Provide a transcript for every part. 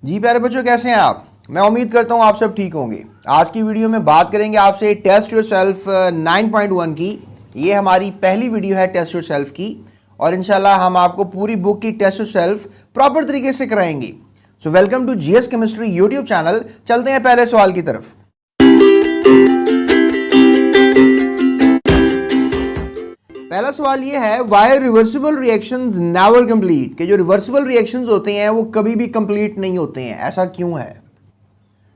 जी प्यारे बच्चों, कैसे हैं आप? मैं उम्मीद करता हूं आप सब ठीक होंगे। आज की वीडियो में बात करेंगे आपसे टेस्ट योरसेल्फ 9.1 की। ये हमारी पहली वीडियो है टेस्ट योरसेल्फ की और इंशाल्लाह हम आपको पूरी बुक की टेस्ट योरसेल्फ प्रॉपर तरीके से कराएंगे। So welcome to GS chemistry YouTube channel. चलते हैं पहले सवाल की तरफ। पहला सवाल ये है, why reversible reactions never complete, कि जो रिवर्सिबल रिएक्शंस होते हैं वो कभी भी कंप्लीट नहीं होते हैं, ऐसा क्यों है?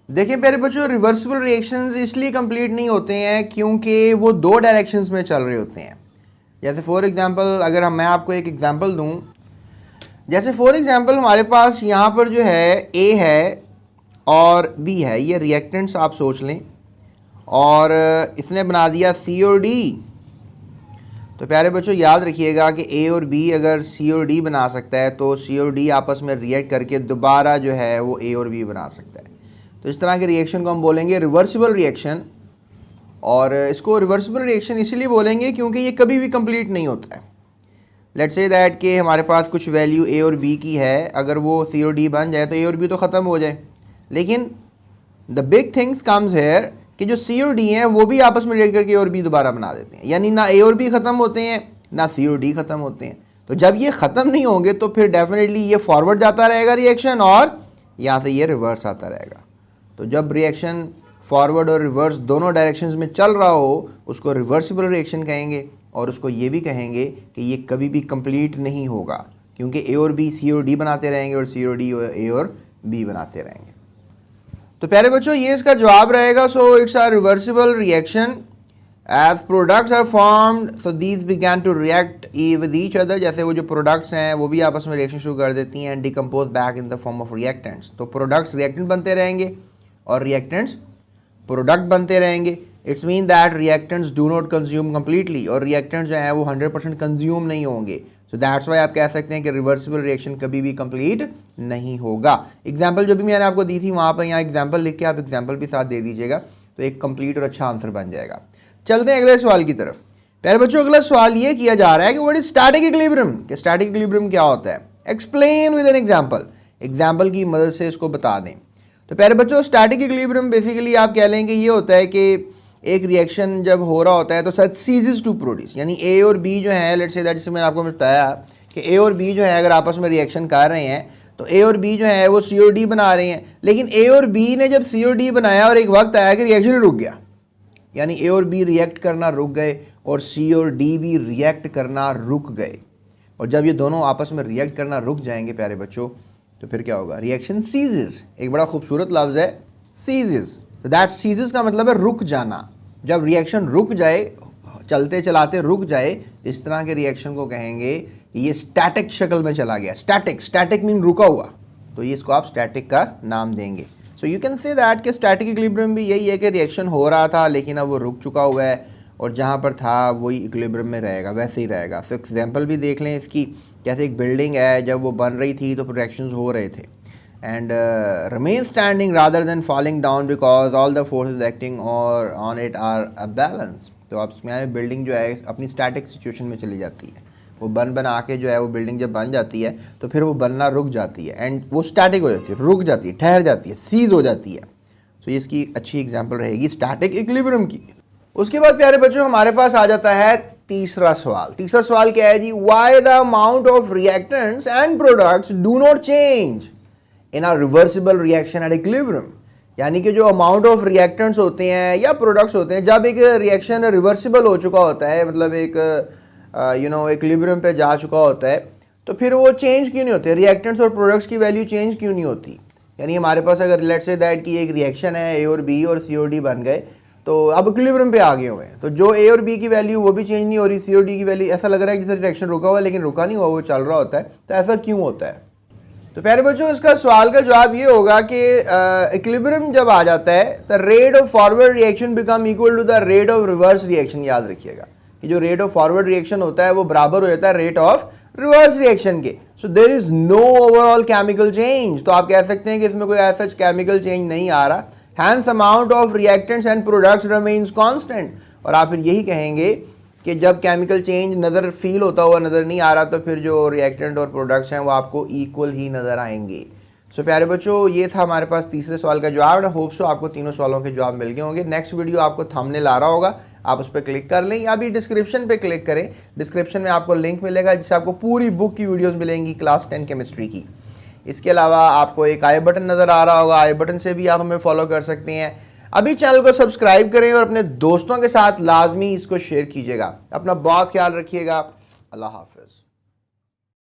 देखिए प्यारे बच्चों, रिवर्सिबल रिएक्शंस इसलिए कंप्लीट नहीं होते हैं क्योंकि वो दो डायरेक्शंस में चल रहे होते हैं। जैसे फॉर एग्जांपल, अगर मैं आपको एक एग्जांपल दूं, जैसे फॉर एग्जांपल हमारे पास यहाँ पर जो है ए है और बी है, ये रिएक्टेंट्स आप सोच लें, और इसने बना दिया सी और डी। तो प्यारे बच्चों याद रखिएगा कि ए और बी अगर सी और डी बना सकता है तो सी और डी आपस में रिएक्ट करके दोबारा जो है वो ए और बी बना सकता है। तो इस तरह के रिएक्शन को हम बोलेंगे रिवर्सिबल रिएक्शन, और इसको रिवर्सिबल रिएक्शन इसीलिए बोलेंगे क्योंकि ये कभी भी कंप्लीट नहीं होता है। लेट्स से दैट कि हमारे पास कुछ वैल्यू ए और बी की है, अगर वो सी और डी बन जाए तो ए और बी तो ख़त्म हो जाए, लेकिन the big things comes here कि जो सी और डी हैं वो भी आपस में रिएक्ट करके ए और बी दोबारा बना देते हैं, यानी ना ए और बी ख़त्म होते हैं ना सी और डी ख़त्म होते हैं। तो जब ये ख़त्म नहीं होंगे तो फिर डेफिनेटली ये फॉरवर्ड जाता रहेगा रिएक्शन, और यहाँ से ये रिवर्स आता रहेगा। तो जब रिएक्शन फॉरवर्ड और रिवर्स दोनों डायरेक्शंस में चल रहा हो उसको रिवर्सिबल रिएक्शन कहेंगे, और उसको ये भी कहेंगे कि ये कभी भी कंप्लीट नहीं होगा क्योंकि ए और बी सी और डी बनाते रहेंगे और सी और डी ए और बी बनाते रहेंगे। तो प्यारे बच्चों ये इसका जवाब रहेगा। So it's a reversible reaction as products are formed so these began to react with each other. जैसे वो जो प्रोडक्ट्स हैं वो भी आपस में रिएक्शन शुरू कर देती हैं and decompose back in the form of reactants. तो प्रोडक्ट्स रिएक्टेंट बनते रहेंगे और रिएक्टेंट्स प्रोडक्ट बनते रहेंगे। It's mean that reactants do not consume completely, और रिएक्टेंट्स जो हैं वो 100% कंज्यूम नहीं होंगे। सो दैट्स वाई आप कह सकते हैं कि रिवर्सिबल रिएक्शन कभी भी कंप्लीट नहीं होगा। एग्जाम्पल जो भी मैंने आपको दी थी वहाँ पर यहाँ एग्जाम्पल लिख के आप एग्जाम्पल भी साथ दे दीजिएगा तो एक कंप्लीट और अच्छा आंसर बन जाएगा। चलते हैं अगले सवाल की तरफ। प्यारे बच्चों अगला सवाल ये किया जा रहा है कि व्हाट इज स्टैटिक इक्विलिब्रियम, कि स्टैटिक इक्विलिब्रियम क्या होता है। Explain with an example, example की मदद से इसको बता दें। तो प्यारे बच्चों स्टैटिक इक्विलिब्रियम बेसिकली आप कह लें कि ये होता है कि एक रिएक्शन जब हो रहा होता है तो सच सीजेस टू प्रोड्यूस, यानी ए और बी जो है, लेट्स से दैट, जैसे मैंने आपको बताया कि ए और बी जो है अगर आपस में रिएक्शन कर रहे हैं तो ए और बी जो है वो सी और डी बना रहे हैं, लेकिन ए और बी ने जब सी और डी बनाया और एक वक्त आया कि रिएक्शन रुक गया, यानी ए और बी रिएक्ट करना रुक गए और सी और डी भी रिएक्ट करना रुक गए। और जब ये दोनों आपस में रिएक्ट करना रुक जाएंगे प्यारे बच्चों तो फिर क्या होगा? Reaction ceases. एक बड़ा खूबसूरत लफ्ज़ है सीजेस। तो दैट सीजेस का मतलब है रुक जाना। जब रिएक्शन रुक जाए, चलते चलाते रुक जाए, इस तरह के रिएक्शन को कहेंगे ये स्टैटिक शक्ल में चला गया। स्टैटिक मीन रुका हुआ, तो ये इसको आप स्टैटिक का नाम देंगे। So you can say that कि स्टैटिक इक्विलिब्रियम भी यही है कि रिएक्शन हो रहा था लेकिन अब वो रुक चुका हुआ है और जहाँ पर था वही इक्विलिब्रियम में रहेगा, वैसे ही रहेगा। सो एग्जाम्पल भी देख लें इसकी, जैसे एक बिल्डिंग है, जब वो बन रही थी तो रिएक्शंस हो रहे थे and remain standing rather than falling down because all the forces acting or on it are a balance। तो आप इसमें बिल्डिंग जो है अपनी स्टैटिक सिचुएशन में चली जाती है। वो बना के जो है वो बिल्डिंग जब बन जाती है तो फिर वो बनना रुक जाती है एंड वो स्टैटिक हो जाती है, रुक जाती है, ठहर जाती है, सीज हो जाती है। तो ये इसकी अच्छी एग्जाम्पल रहेगी स्टैटिक इक्विलिब्रियम की। उसके बाद प्यारे बच्चों हमारे पास आ जाता है तीसरा सवाल। तीसरा सवाल क्या है जी? Why the amount of reactants and products do not change in a reversible reaction at equilibrium. यानी कि जो अमाउंट ऑफ रिएक्टेंट्स होते हैं या प्रोडक्ट्स होते हैं, जब एक रिएक्शन रिवर्सिबल हो चुका होता है, मतलब एक इक्विलिब्रियम पे जा चुका होता है, तो फिर वो चेंज क्यों नहीं होते? रिएक्टेंट्स और प्रोडक्ट्स की वैल्यू चेंज क्यों नहीं होती? यानी हमारे पास अगर लेट्स से दैट की एक रिएक्शन है, ए और बी और सी और डी बन गए, तो अब इक्विलिब्रियम पे आ गए हुए हैं, तो जो ए और बी की वैल्यू वो भी चेंज नहीं हो रही, सी और डी की वैल्यू ऐसा लग रहा है जैसे रिएक्शन रुका हुआ है लेकिन रुका नहीं हुआ, वो चल रहा होता है। तो ऐसा क्यों होता है? तो प्यारे बच्चों इसका सवाल का जवाब ये होगा कि इक्विलिब्रियम जब आ जाता है the rate of forward reaction become equal to the rate of reverse reaction. याद रखिएगा कि जो रेट ऑफ फॉरवर्ड रिएक्शन होता है वो बराबर हो जाता है रेट ऑफ रिवर्स रिएक्शन के। So there is no overall chemical change. तो आप कह सकते हैं कि इसमें कोई ऐसा केमिकल चेंज नहीं आ रहा। Hence amount of reactants and products remains constant. और आप फिर यही कहेंगे कि जब केमिकल चेंज नज़र फील होता हुआ नज़र नहीं आ रहा तो फिर जो रिएक्टेंट और प्रोडक्ट्स हैं वो आपको इक्वल ही नज़र आएंगे। सो प्यारे बच्चों, ये था हमारे पास तीसरे सवाल का जवाब। होप सो आपको तीनों सवालों के जवाब मिल गए होंगे। नेक्स्ट वीडियो आपको थंबनेल आ रहा होगा, आप उस पर क्लिक कर लें या भी डिस्क्रिप्शन पे क्लिक करें। डिस्क्रिप्शन में आपको लिंक मिलेगा जिससे आपको पूरी बुक की वीडियोस मिलेंगी क्लास 10 केमिस्ट्री की। इसके अलावा आपको एक आई बटन नज़र आ रहा होगा, आई बटन से भी आप हमें फॉलो कर सकते हैं। अभी चैनल को सब्सक्राइब करें और अपने दोस्तों के साथ लाजमी इसको शेयर कीजिएगा। अपना बहुत ख्याल रखिएगा। अल्लाह हाफिज़।